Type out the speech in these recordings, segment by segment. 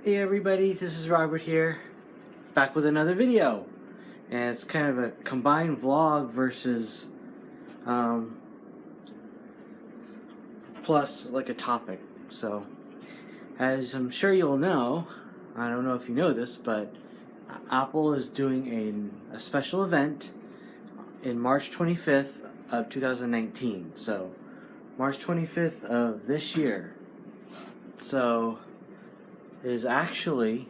Hey everybody, this is Robert here, back with another video. And it's kind of a combined vlog versus plus like a topic. So, as I'm sure you'll know, I don't know if you know this, but Apple is doing a special event in March 25th of 2019. So, March 25th of this year. So, it is actually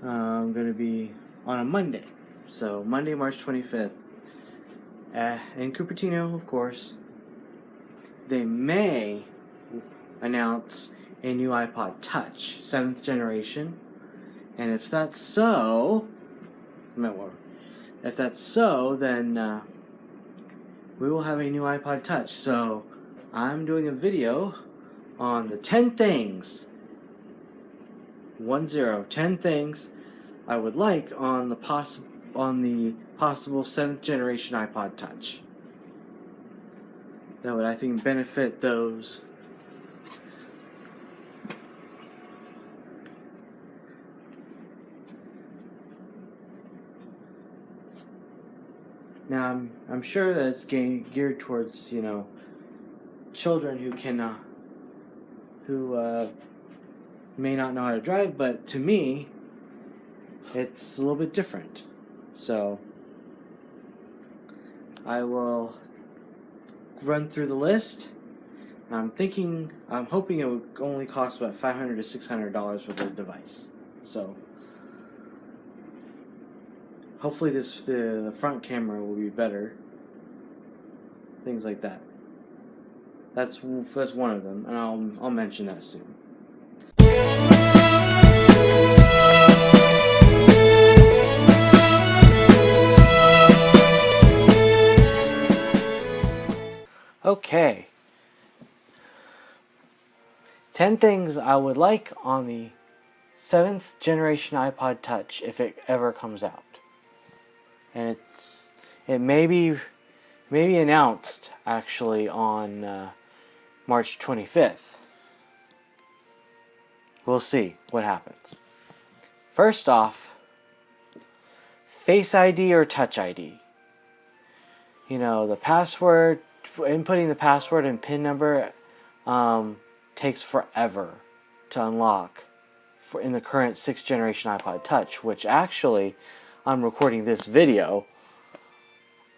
going to be on a Monday. So Monday, March 25th. In Cupertino, of course. They may announce a new iPod Touch, 7th generation. And if that's so, then we will have a new iPod Touch. So I'm doing a video on the 10 things 10 things I would like on the possible 7th generation iPod Touch that would, I think, benefit those now. I'm sure that it's geared towards children who may not know how to drive, but to me it's a little bit different. So I will run through the list. I'm hoping it would only cost about $500 to $600 for the device. So hopefully the front camera will be better. Things like that. That's one of them, and I'll mention that soon. Okay. 10 things I would like on the 7th generation iPod Touch if it ever comes out. And it may be announced actually on March 25th. We'll see what happens. First off, Face ID or Touch ID. The password, inputting the password and PIN number takes forever to unlock in the current 6th generation iPod Touch, which actually I'm recording this video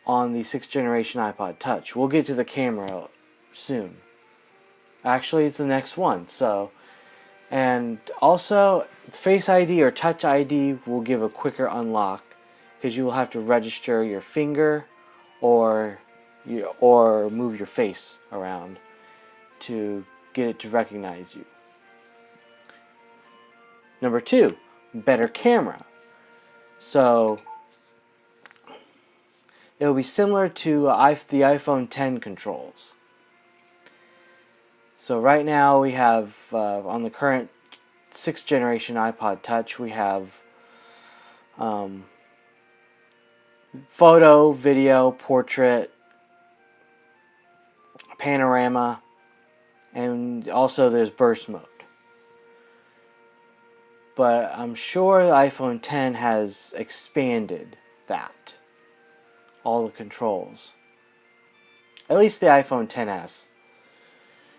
on the 6th generation iPod Touch. We'll get to the camera soon. Actually, it's the next one. So, and also Face ID or Touch ID will give a quicker unlock because you will have to register your finger or move your face around to get it to recognize you. Number 2, better camera. So it will be similar to the iPhone 10 controls. So right now we have on the current 6th generation iPod Touch, we have photo, video, portrait, panorama, and also there's burst mode. But I'm sure the iPhone 10 has expanded that, all the controls. At least the iPhone 10 has.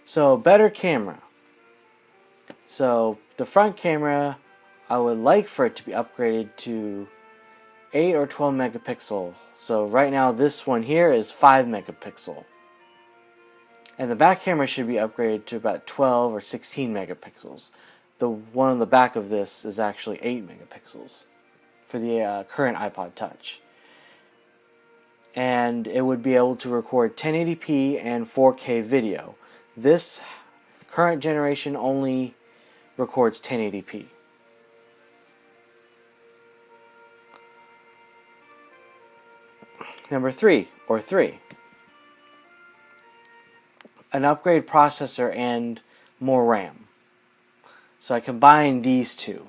So better camera. So the front camera, I would like for it to be upgraded to 8 or 12 megapixel. So right now this one here is 5 megapixel. And the back camera should be upgraded to about 12 or 16 megapixels. The one on the back of this is actually 8 megapixels for the current iPod Touch. And it would be able to record 1080p and 4K video. This current generation only records 1080p. Number 3, an upgrade processor and more RAM. So I combine these two.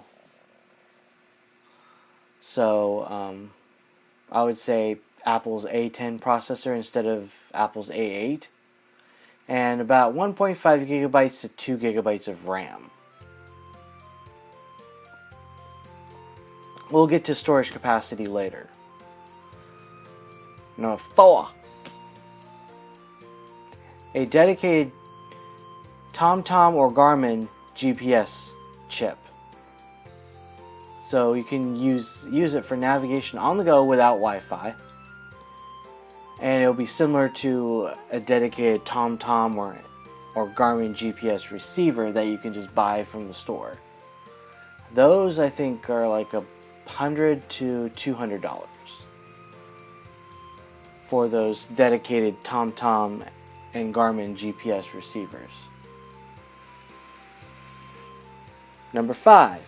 So I would say Apple's A10 processor instead of Apple's A8. And about 1.5 gigabytes to 2 gigabytes of RAM. We'll get to storage capacity later. Number 4. A dedicated TomTom or Garmin GPS chip. So you can use it for navigation on the go without Wi-Fi. And it'll be similar to a dedicated TomTom or Garmin GPS receiver that you can just buy from the store. Those I think are like $100 to $200 for those dedicated TomTom and Garmin GPS receivers. Number 5,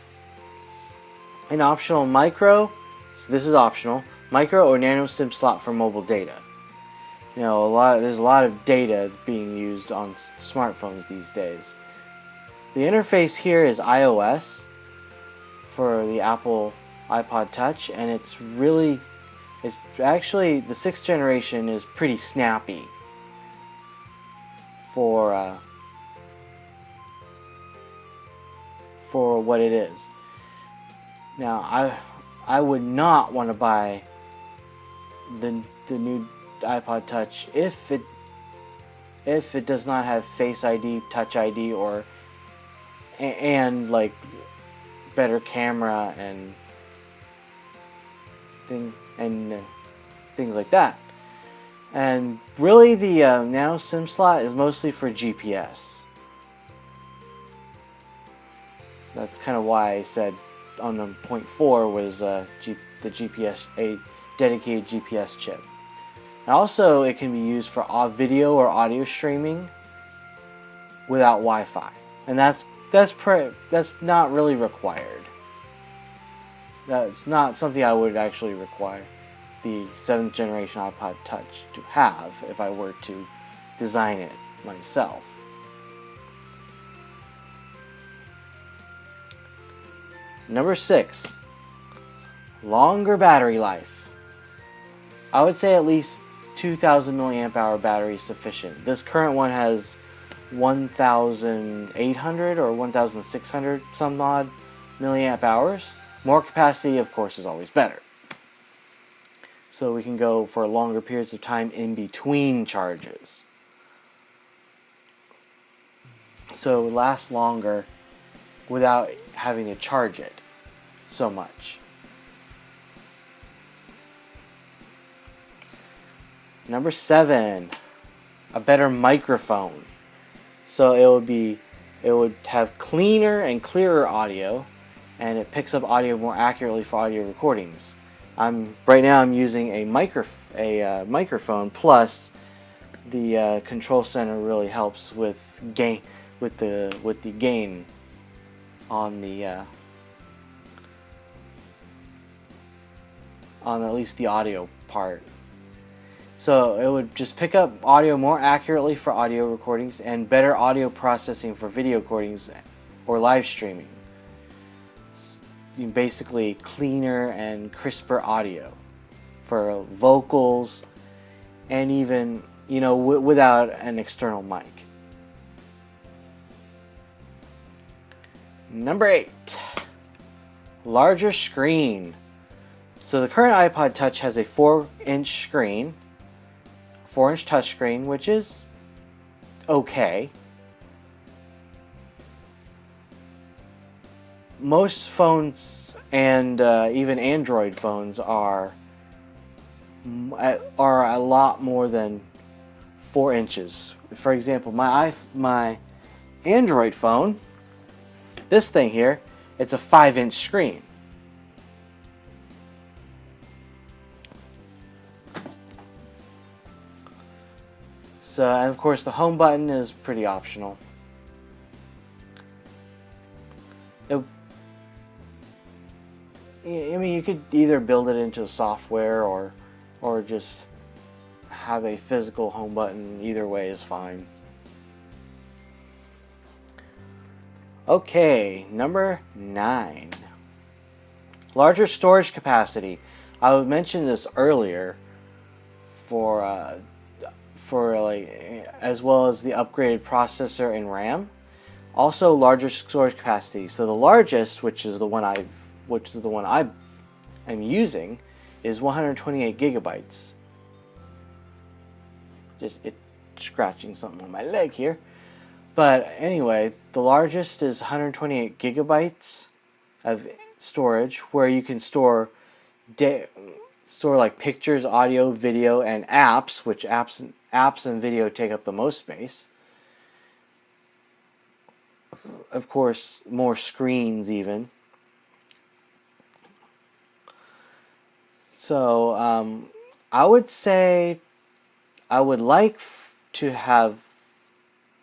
an optional micro, so this is optional, micro or nano SIM slot for mobile data. You know, there's a lot of data being used on smartphones these days. The interface here is iOS for the Apple iPod Touch, and it's actually, the 6th generation is pretty snappy for what it is. Now, I would not want to buy the new iPod Touch if it does not have Face ID, Touch ID, and like better camera and things like that. And really, the nano SIM slot is mostly for GPS. That's kind of why I said on the point 4 was the GPS, a dedicated GPS chip. And also, it can be used for video or audio streaming without Wi-Fi, and that's not really required. That's not something I would actually require the 7th generation iPod Touch to have if I were to design it myself. Number 6, longer battery life. I would say at least 2,000 milliamp hour battery is sufficient. This current one has 1,800 or 1,600 some odd milliamp hours. More capacity, of course, is always better. So we can go for longer periods of time in between charges. So it would last longer without having to charge it so much. Number 7, a better microphone. So it would have cleaner and clearer audio, and it picks up audio more accurately for audio recordings. Right now I'm using a microphone, plus the control center really helps with gain with the gain on the on at least the audio part. So it would just pick up audio more accurately for audio recordings and better audio processing for video recordings or live streaming. Basically cleaner and crisper audio for vocals, and even, without an external mic. Number 8, larger screen. So the current iPod Touch has a 4-inch screen, 4-inch touchscreen, which is okay. Most phones and even Android phones are a lot more than 4 inches. For example, my Android phone, this thing here, it's a 5-inch screen. So, and of course, the home button is pretty optional. You could either build it into software or just have a physical home button. Either way is fine. Okay, number 9. Larger storage capacity. I mentioned this earlier for as well as the upgraded processor and RAM. Also larger storage capacity. So the largest, which is the one I am using is 128 gigabytes. Just it scratching something on my leg here. But anyway, the largest is 128 gigabytes of storage, where you can store like pictures, audio, video, and apps, which apps and video take up the most space. Of course, more screens even. So I would say I would like to have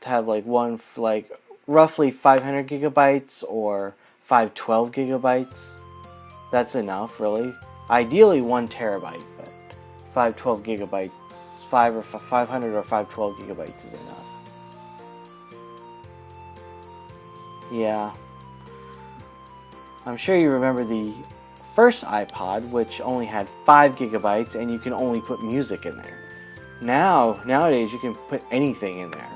like one like roughly 500 gigabytes or 512 gigabytes. That's enough, really. Ideally 1 terabyte, but 512 gigabytes, 500 or 512 gigabytes is enough. Yeah. I'm sure you remember the first iPod, which only had 5 gigabytes, and you can only put music in there. Nowadays, you can put anything in there.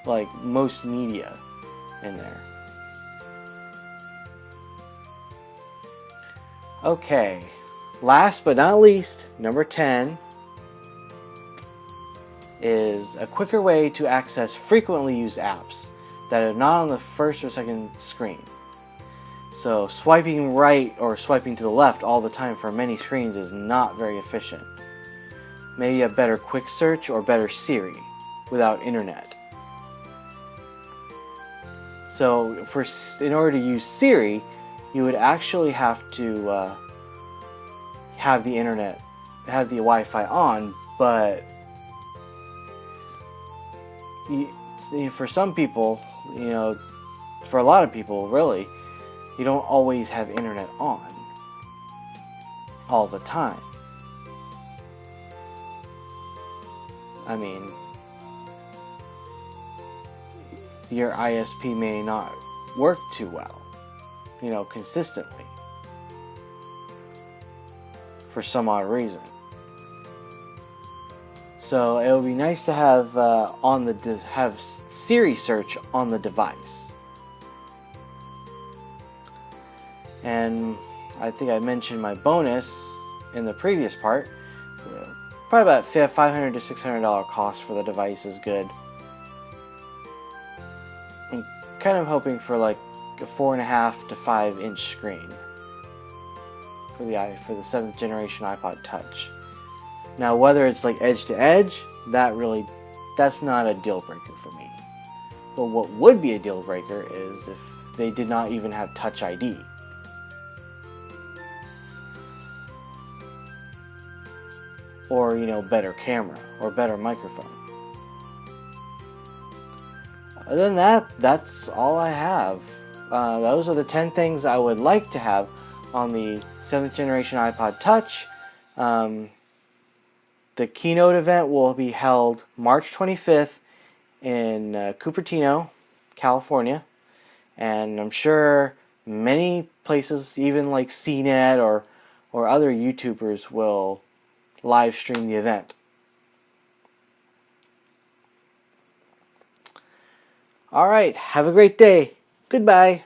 Like most media in there. Okay, last but not least, number 10 is a quicker way to access frequently used apps that are not on the first or second screen. So swiping right or swiping to the left all the time for many screens is not very efficient. Maybe a better quick search or better Siri without internet. So in order to use Siri, you would actually have to have the internet, have the Wi-Fi on, but for some people, for a lot of people really, you don't always have internet on all the time. I mean, your ISP may not work too well, consistently, for some odd reason. So it would be nice to have have Siri search on the device. And I think I mentioned my bonus in the previous part. Probably about $500 to $600 cost for the device is good. I'm kind of hoping for like a 4.5 to 5 inch screen for the 7th generation iPod Touch. Now, whether it's like edge to edge, that's not a deal breaker for me. But what would be a deal breaker is if they did not even have Touch ID. Or, better camera or better microphone. Other than that, that's all I have. Those are the 10 things I would like to have on the 7th generation iPod Touch. The keynote event will be held March 25th in Cupertino, California. And I'm sure many places, even like CNET or other YouTubers, will live stream the event. All right, have a great day. Goodbye.